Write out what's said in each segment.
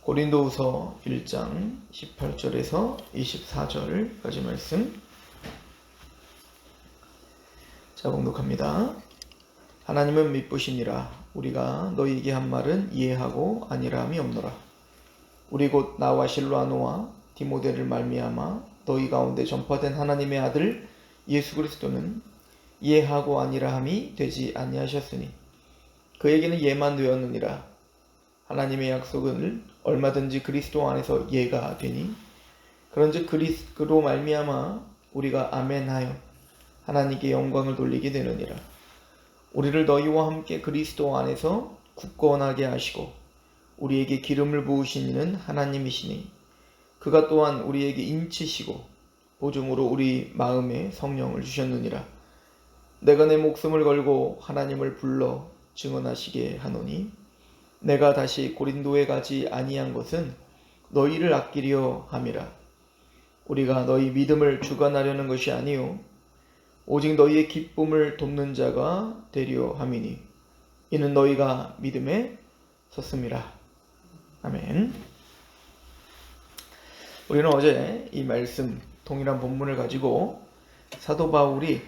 고린도후서 1장 18절에서 24절까지 말씀. 자, 봉독합니다. 하나님은 미쁘시니라. 우리가 너희에게 한 말은 이해하고 아니라 함이 없노라. 우리 곧 나와 실로아노와 디모데를 말미암아 너희 가운데 전파된 하나님의 아들 예수 그리스도는 이해하고 아니라 함이 되지 아니하셨으니 그에게는 예만 되었느니라. 하나님의 약속은 얼마든지 그리스도 안에서 예가 되니 그런즉 그로 말미암아 우리가 아멘하여 하나님께 영광을 돌리게 되느니라. 우리를 너희와 함께 그리스도 안에서 굳건하게 하시고 우리에게 기름을 부으신 이는 하나님이시니 그가 또한 우리에게 인치시고 보증으로 우리 마음에 성령을 주셨느니라. 내가 내 목숨을 걸고 하나님을 불러 증언하시게 하노니 내가 다시 고린도에 가지 아니한 것은 너희를 아끼려 함이라. 우리가 너희 믿음을 주관하려는 것이 아니요 오직 너희의 기쁨을 돕는 자가 되려 함이니 이는 너희가 믿음에 섰음이라. 아멘. 우리는 어제 이 말씀 동일한 본문을 가지고 사도 바울이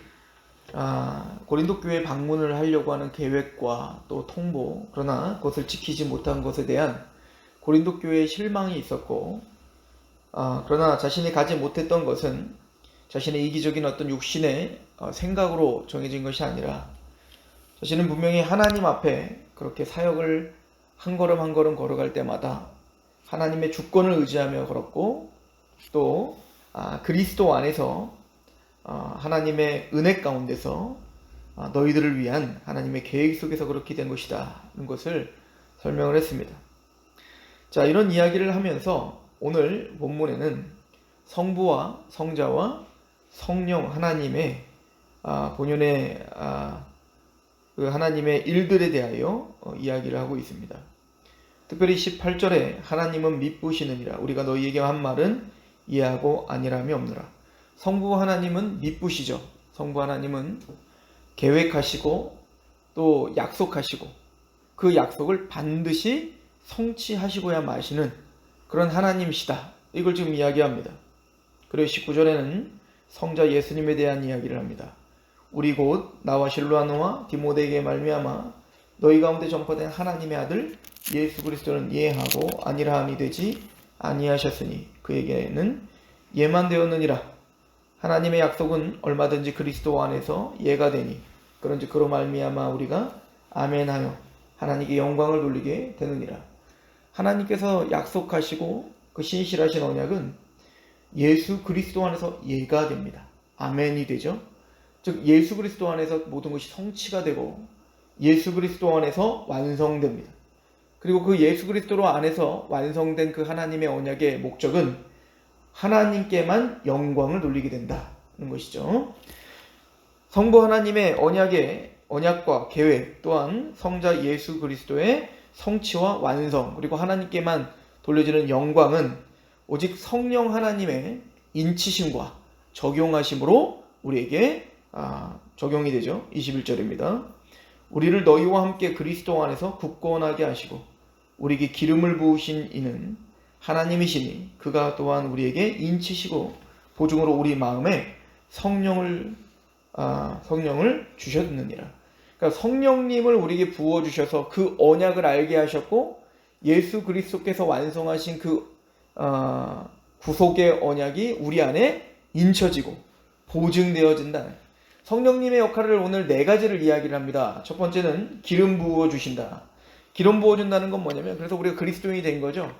고린도 교회 방문을 하려고 하는 계획과 또 통보, 그러나 그것을 지키지 못한 것에 대한 고린도 교회의 실망이 있었고, 그러나 자신이 가지 못했던 것은 자신의 이기적인 어떤 육신의 생각으로 정해진 것이 아니라 자신은 분명히 하나님 앞에 그렇게 사역을 한 걸음 한 걸음 걸어갈 때마다 하나님의 주권을 의지하며 걸었고, 또 그리스도 안에서 하나님의 은혜 가운데서 너희들을 위한 하나님의 계획 속에서 그렇게 된 것이다 는 것을 설명을 했습니다. 자, 이런 이야기를 하면서 오늘 본문에는 성부와 성자와 성령 하나님의 본연의 그 하나님의 일들에 대하여 이야기를 하고 있습니다. 특별히 18절에 하나님은 미쁘시느니라. 우리가 너희에게 한 말은 이해하고 아니함이 없노라. 성부 하나님은 미쁘시죠. 성부 하나님은 계획하시고 또 약속하시고 그 약속을 반드시 성취하시고야 마시는 그런 하나님이시다. 이걸 지금 이야기합니다. 그리고 19절에는 성자 예수님에 대한 이야기를 합니다. 우리 곧 나와 실로아노와 디모데에게 말미암아 너희 가운데 전파된 하나님의 아들 예수 그리스도는 예하고 아니라함이 되지 아니하셨으니 그에게는 예만 되었느니라. 하나님의 약속은 얼마든지 그리스도 안에서 예가 되니 그런즉 그로 말미암아 우리가 아멘하여 하나님께 영광을 돌리게 되느니라. 하나님께서 약속하시고 그 신실하신 언약은 예수 그리스도 안에서 예가 됩니다. 아멘이 되죠. 즉 예수 그리스도 안에서 모든 것이 성취가 되고 예수 그리스도 안에서 완성됩니다. 그리고 그 예수 그리스도 안에서 완성된 그 하나님의 언약의 목적은 하나님께만 영광을 돌리게 된다는 것이죠. 성부 하나님의 언약과 계획 또한 성자 예수 그리스도의 성취와 완성 그리고 하나님께만 돌려지는 영광은 오직 성령 하나님의 인치심과 적용하심으로 우리에게 적용이 되죠. 21절입니다. 우리를 너희와 함께 그리스도 안에서 굳건하게 하시고 우리에게 기름을 부으신 이는 하나님이시니 그가 또한 우리에게 인치시고 보증으로 우리 마음에 성령을 주셨느니라. 그러니까 성령님을 우리에게 부어주셔서 그 언약을 알게 하셨고 예수 그리스도께서 완성하신 그 구속의 언약이 우리 안에 인쳐지고 보증되어진다. 성령님의 역할을 오늘 4가지를 이야기를 합니다. 첫 번째는 기름 부어주신다. 기름 부어준다는 건 뭐냐면 그래서 우리가 그리스도인이 된 거죠.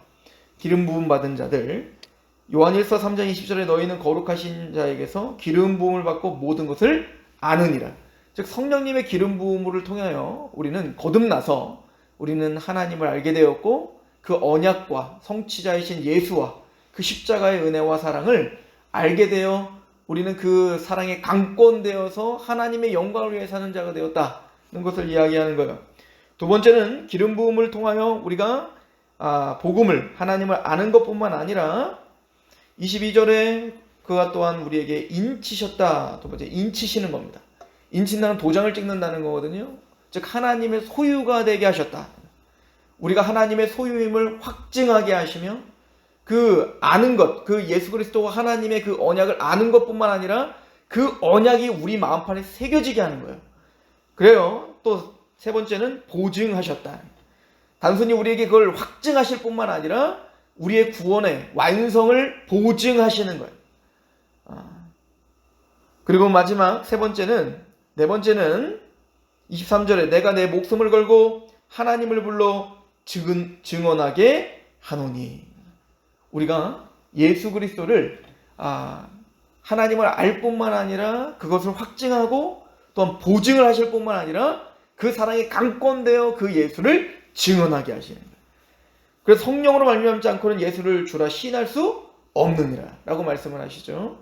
기름 부음 받은 자들. 요한일서 3장 20절에 너희는 거룩하신 자에게서 기름 부음을 받고 모든 것을 아느니라. 즉 성령님의 기름 부음을 통하여 우리는 거듭나서 우리는 하나님을 알게 되었고 그 언약과 성취자이신 예수와 그 십자가의 은혜와 사랑을 알게 되어 우리는 그 사랑에 강권되어서 하나님의 영광을 위해 사는 자가 되었다는 것을 이야기하는 거예요. 두 번째는 기름 부음을 통하여 우리가 복음을 하나님을 아는 것뿐만 아니라 22절에 그가 또한 우리에게 인치셨다. 두 번째 인치시는 겁니다. 인친다는 도장을 찍는다는 거거든요. 즉 하나님의 소유가 되게 하셨다. 우리가 하나님의 소유임을 확증하게 하시며 그 아는 것, 그 예수 그리스도와 하나님의 그 언약을 아는 것뿐만 아니라 그 언약이 우리 마음판에 새겨지게 하는 거예요. 그래요. 또 세 번째는 보증하셨다. 단순히 우리에게 그걸 확증하실 뿐만 아니라 우리의 구원의 완성을 보증하시는 거예요. 그리고 마지막 네 번째는 23절에 내가 내 목숨을 걸고 하나님을 불러 증언하게 하노니. 우리가 예수 그리스도를 하나님을 알 뿐만 아니라 그것을 확증하고 또한 보증을 하실 뿐만 아니라 그 사랑에 강권되어 그 예수를 증언하게 하시는 거예요. 그래서 성령으로 말미암지 않고는 예수를 주라 시인할 수 없느니라 라고 말씀을 하시죠.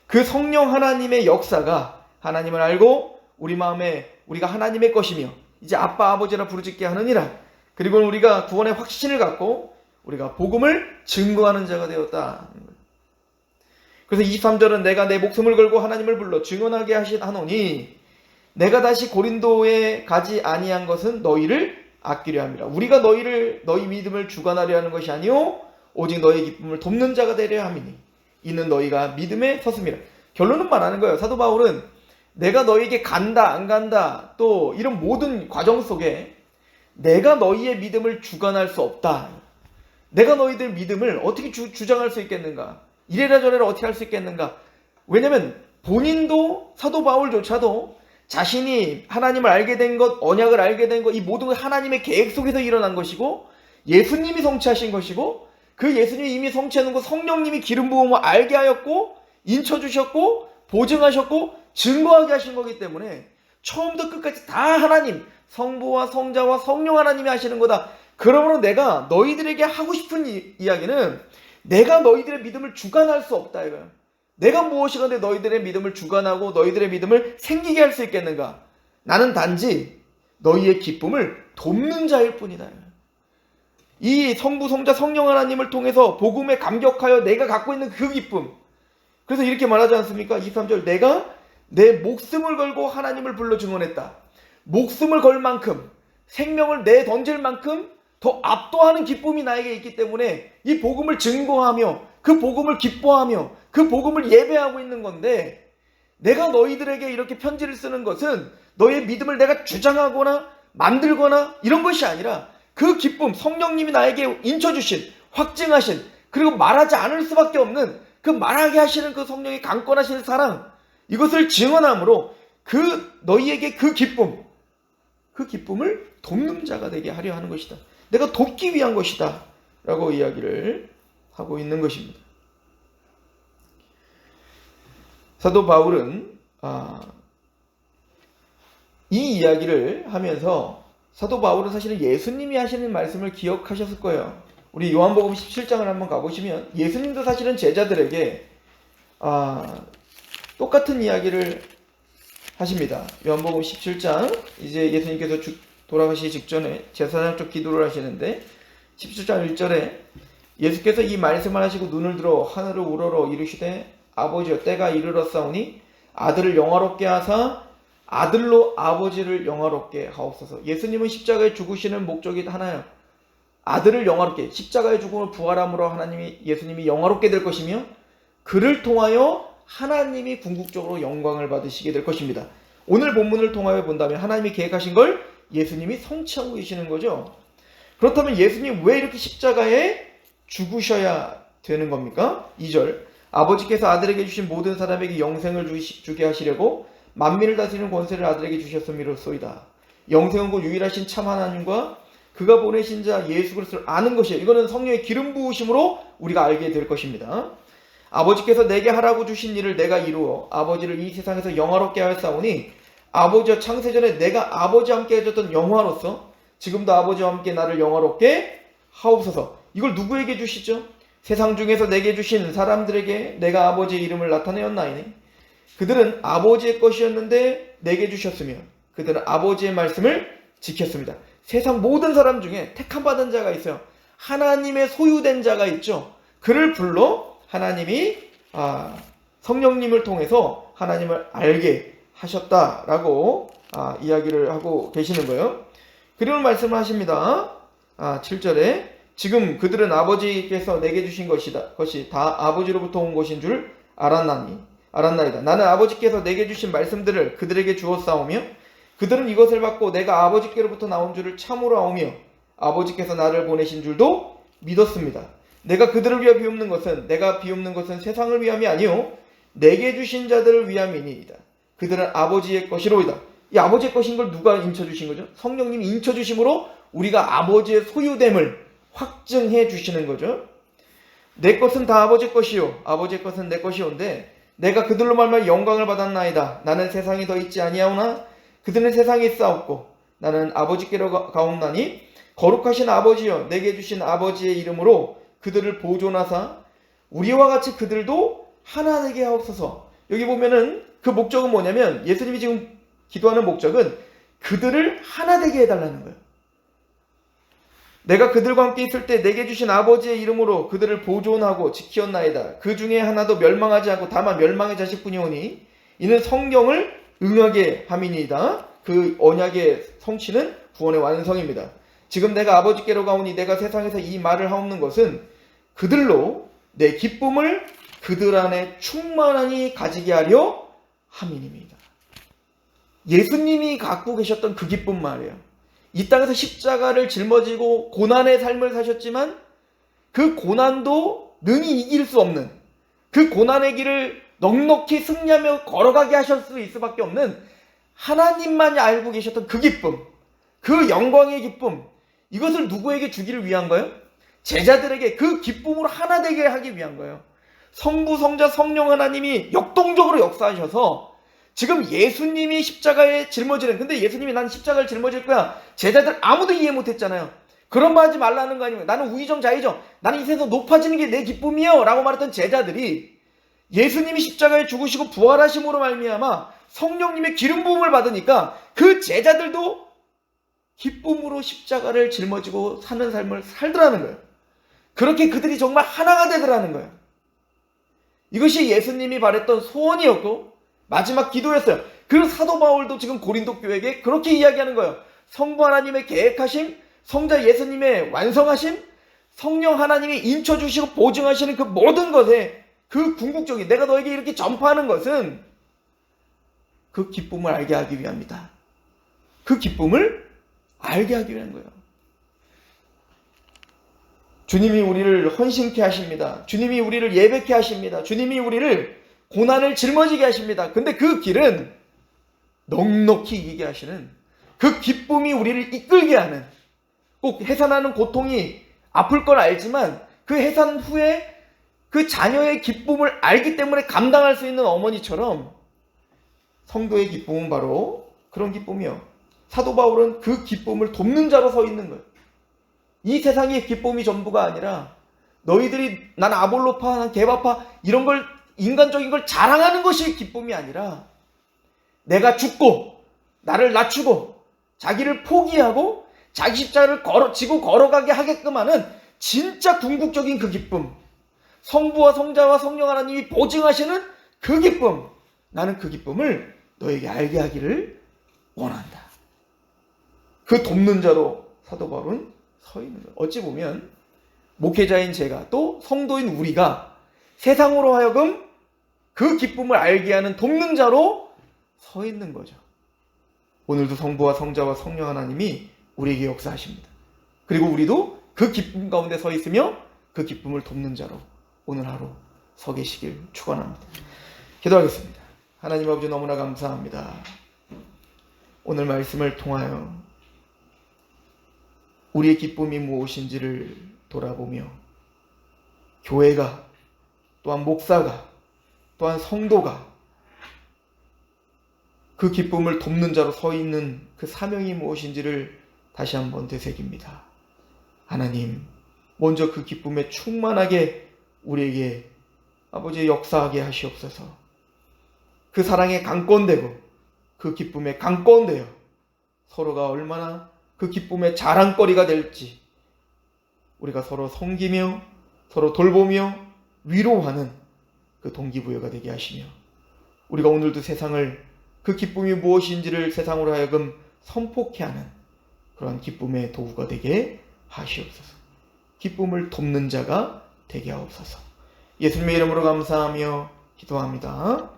그 성령 하나님의 역사가 하나님을 알고 우리 마음에 우리가 하나님의 것이며 이제 아빠 아버지라 부르짖게 하느니라. 그리고 우리가 구원의 확신을 갖고 우리가 복음을 증거하는 자가 되었다. 그래서 23절은 내가 내 목숨을 걸고 하나님을 불러 증언하게 하노니 내가 다시 고린도에 가지 아니한 것은 너희를 아끼려 함이라. 우리가 너희 믿음을 주관하려 하는 것이 아니요 오직 너희 기쁨을 돕는 자가 되려 함이니 이는 너희가 믿음에 섰음이라. 결론은 말하는 거예요. 사도 바울은 내가 너희에게 간다 안 간다 또 이런 모든 과정 속에 내가 너희의 믿음을 주관할 수 없다. 내가 너희들 믿음을 어떻게 주장할 수 있겠는가? 이래라 저래라 어떻게 할 수 있겠는가? 왜냐면 본인도 사도 바울조차도 자신이 하나님을 알게 된 것, 언약을 알게 된 것, 이 모든 것 하나님의 계획 속에서 일어난 것이고 예수님이 성취하신 것이고 그 예수님이 이미 성취하는 것 성령님이 기름 부음을 알게 하였고 인쳐주셨고 보증하셨고 증거하게 하신 거기 때문에 처음부터 끝까지 다 하나님, 성부와 성자와 성령 하나님이 하시는 거다. 그러므로 내가 너희들에게 하고 싶은 이야기는 내가 너희들의 믿음을 주관할 수 없다 이거예요. 내가 무엇이건데 너희들의 믿음을 주관하고 너희들의 믿음을 생기게 할 수 있겠는가? 나는 단지 너희의 기쁨을 돕는 자일 뿐이다. 이 성부, 성자, 성령 하나님을 통해서 복음에 감격하여 내가 갖고 있는 그 기쁨. 그래서 이렇게 말하지 않습니까? 23절 내가 내 목숨을 걸고 하나님을 불러 증언했다. 목숨을 걸 만큼 생명을 내던질 만큼 더 압도하는 기쁨이 나에게 있기 때문에 이 복음을 증거하며 그 복음을 기뻐하며 그 복음을 예배하고 있는 건데 내가 너희들에게 이렇게 편지를 쓰는 것은 너희의 믿음을 내가 주장하거나 만들거나 이런 것이 아니라 그 기쁨 성령님이 나에게 인쳐주신 확증하신 그리고 말하지 않을 수밖에 없는 그 말하게 하시는 그 성령의 강권하시는 사랑 이것을 증언함으로 그 너희에게 그 기쁨을 돕는 자가 되게 하려 하는 것이다. 내가 돕기 위한 것이다 라고 이야기를 하고 있는 것입니다. 사도 바울은 이 이야기를 하면서 사도 바울은 사실은 예수님이 하시는 말씀을 기억하셨을 거예요. 우리 요한복음 17장을 한번 가보시면 예수님도 사실은 제자들에게 똑같은 이야기를 하십니다. 요한복음 17장 이제 예수님께서 돌아가시기 직전에 제사장 쪽 기도를 하시는데 17장 1절에 예수께서 이 말씀을 하시고 눈을 들어 하늘을 우러러 이르시되 아버지여 때가 이르렀사오니 아들을 영화롭게 하사 아들로 아버지를 영화롭게 하옵소서. 예수님은 십자가에 죽으시는 목적이 하나요. 아들을 영화롭게 십자가의 죽음을 부활함으로 예수님이 영화롭게 될 것이며 그를 통하여 하나님이 궁극적으로 영광을 받으시게 될 것입니다. 오늘 본문을 통하여 본다면 하나님이 계획하신 걸 예수님이 성취하고 계시는 거죠. 그렇다면 예수님이 왜 이렇게 십자가에 죽으셔야 되는 겁니까? 2절 아버지께서 아들에게 주신 모든 사람에게 영생을 주게 하시려고 만민을 다스리는 권세를 아들에게 주셨음이로소이다. 영생은 곧 유일하신 참 하나님과 그가 보내신 자 예수 그리스도를 아는 것이에요. 이거는 성령의 기름 부으심으로 우리가 알게 될 것입니다. 아버지께서 내게 하라고 주신 일을 내가 이루어 아버지를 이 세상에서 영화롭게 하였사오니 아버지와 창세전에 내가 아버지와 함께 해줬던 영화로서 지금도 아버지와 함께 나를 영화롭게 하옵소서. 이걸 누구에게 주시죠? 세상 중에서 내게 주신 사람들에게 내가 아버지의 이름을 나타내었나이니 그들은 아버지의 것이었는데 내게 주셨으며 그들은 아버지의 말씀을 지켰습니다. 세상 모든 사람 중에 택함받은 자가 있어요. 하나님의 소유된 자가 있죠. 그를 불러 하나님이 성령님을 통해서 하나님을 알게 하셨다라고 이야기를 하고 계시는 거예요. 그리고 말씀을 하십니다. 7절에 지금 그들은 아버지께서 내게 주신 것이 다 아버지로부터 온 것인 줄 알았나이다. 나는 아버지께서 내게 주신 말씀들을 그들에게 주었사오며 그들은 이것을 받고 내가 아버지께로부터 나온 줄을 참으로 아오며 아버지께서 나를 보내신 줄도 믿었습니다. 내가 그들을 위하여 비옵는 것은 세상을 위함이 아니요 내게 주신 자들을 위함이니이다. 그들은 아버지의 것이로이다. 이 아버지의 것인 걸 누가 인쳐주신 거죠? 성령님이 인쳐주심으로 우리가 아버지의 소유됨을 확증해 주시는 거죠. 내 것은 다 아버지 것이요 아버지의 것은 내 것이온데 내가 그들로 말미암아 영광을 받았나이다. 나는 세상에 더 있지 아니하오나 그들은 세상에 있사옵고 나는 아버지께로 가옵나니 거룩하신 아버지여 내게 주신 아버지의 이름으로 그들을 보존하사 우리와 같이 그들도 하나 되게 하옵소서. 여기 보면은 그 목적은 뭐냐면 예수님이 지금 기도하는 목적은 그들을 하나 되게 해달라는 거예요. 내가 그들과 함께 있을 때 내게 주신 아버지의 이름으로 그들을 보존하고 지키었나이다. 그 중에 하나도 멸망하지 않고 다만 멸망의 자식뿐이오니 이는 성경을 응하게 함이니이다. 그 언약의 성취는 구원의 완성입니다. 지금 내가 아버지께로 가오니 내가 세상에서 이 말을 하옵는 것은 그들로 내 기쁨을 그들 안에 충만하니 가지게 하려 함이니이다. 예수님이 갖고 계셨던 그 기쁨 말이에요. 이 땅에서 십자가를 짊어지고 고난의 삶을 사셨지만 그 고난도 능히 이길 수 없는 그 고난의 길을 넉넉히 승리하며 걸어가게 하실 수 있을 수밖에 없는 하나님만이 알고 계셨던 그 기쁨, 그 영광의 기쁨, 이것을 누구에게 주기를 위한 거예요? 제자들에게 그 기쁨으로 하나 되게 하기 위한 거예요. 성부, 성자, 성령 하나님이 역동적으로 역사하셔서 지금 예수님이 십자가에 짊어지는, 근데 예수님이 난 십자가를 짊어질 거야. 제자들 아무도 이해 못했잖아요. 그런 말 하지 말라는 거 아니에요. 나는 우의정 자의정, 나는 이 세상에서 높아지는 게 내 기쁨이에요 라고 말했던 제자들이 예수님이 십자가에 죽으시고 부활하심으로 말미암아 성령님의 기름 부음을 받으니까 그 제자들도 기쁨으로 십자가를 짊어지고 사는 삶을 살더라는 거예요. 그렇게 그들이 정말 하나가 되더라는 거예요. 이것이 예수님이 바랬던 소원이었고 마지막 기도였어요. 그 사도 바울도 지금 고린도 교회에게 그렇게 이야기하는 거예요. 성부 하나님의 계획하심, 성자 예수님의 완성하심, 성령 하나님이 인쳐주시고 보증하시는 그 모든 것에 그 궁극적인 내가 너에게 이렇게 전파하는 것은 그 기쁨을 알게 하기 위함이다. 그 기쁨을 알게 하기 위한 거예요. 주님이 우리를 헌신케 하십니다. 주님이 우리를 예배케 하십니다. 주님이 우리를 고난을 짊어지게 하십니다. 근데 그 길은 넉넉히 이기게 하시는 그 기쁨이 우리를 이끌게 하는, 꼭 해산하는 고통이 아플 걸 알지만 그 해산 후에 그 자녀의 기쁨을 알기 때문에 감당할 수 있는 어머니처럼 성도의 기쁨은 바로 그런 기쁨이요. 사도 바울은 그 기쁨을 돕는 자로 서 있는 거예요. 이 세상의 기쁨이 전부가 아니라 너희들이 난 아볼로파, 난 게바파 이런 걸 인간적인 걸 자랑하는 것이 기쁨이 아니라 내가 죽고 나를 낮추고 자기를 포기하고 자기 십자가를 지고 걸어가게 하게끔 하는 진짜 궁극적인 그 기쁨, 성부와 성자와 성령 하나님이 보증하시는 그 기쁨, 나는 그 기쁨을 너에게 알게 하기를 원한다. 그 돕는 자로 사도 바울은 서 있는 거예요. 어찌 보면 목회자인 제가 또 성도인 우리가 세상으로 하여금 그 기쁨을 알게 하는 돕는 자로 서 있는 거죠. 오늘도 성부와 성자와 성령 하나님이 우리에게 역사하십니다. 그리고 우리도 그 기쁨 가운데 서 있으며 그 기쁨을 돕는 자로 오늘 하루 서 계시길 축원합니다. 기도하겠습니다. 하나님 아버지 너무나 감사합니다. 오늘 말씀을 통하여 우리의 기쁨이 무엇인지를 돌아보며 교회가 또한 목사가 또한 성도가 그 기쁨을 돕는 자로 서 있는 그 사명이 무엇인지를 다시 한번 되새깁니다. 하나님, 먼저 그 기쁨에 충만하게 우리에게 아버지 역사하게 하시옵소서. 그 사랑에 강권되고 그 기쁨에 강권되어 서로가 얼마나 그 기쁨의 자랑거리가 될지 우리가 서로 섬기며 서로 돌보며 위로하는 그 동기부여가 되게 하시며 우리가 오늘도 세상을 그 기쁨이 무엇인지를 세상으로 하여금 선포케 하는 그러한 기쁨의 도구가 되게 하시옵소서. 기쁨을 돕는 자가 되게 하옵소서. 예수님의 이름으로 감사하며 기도합니다.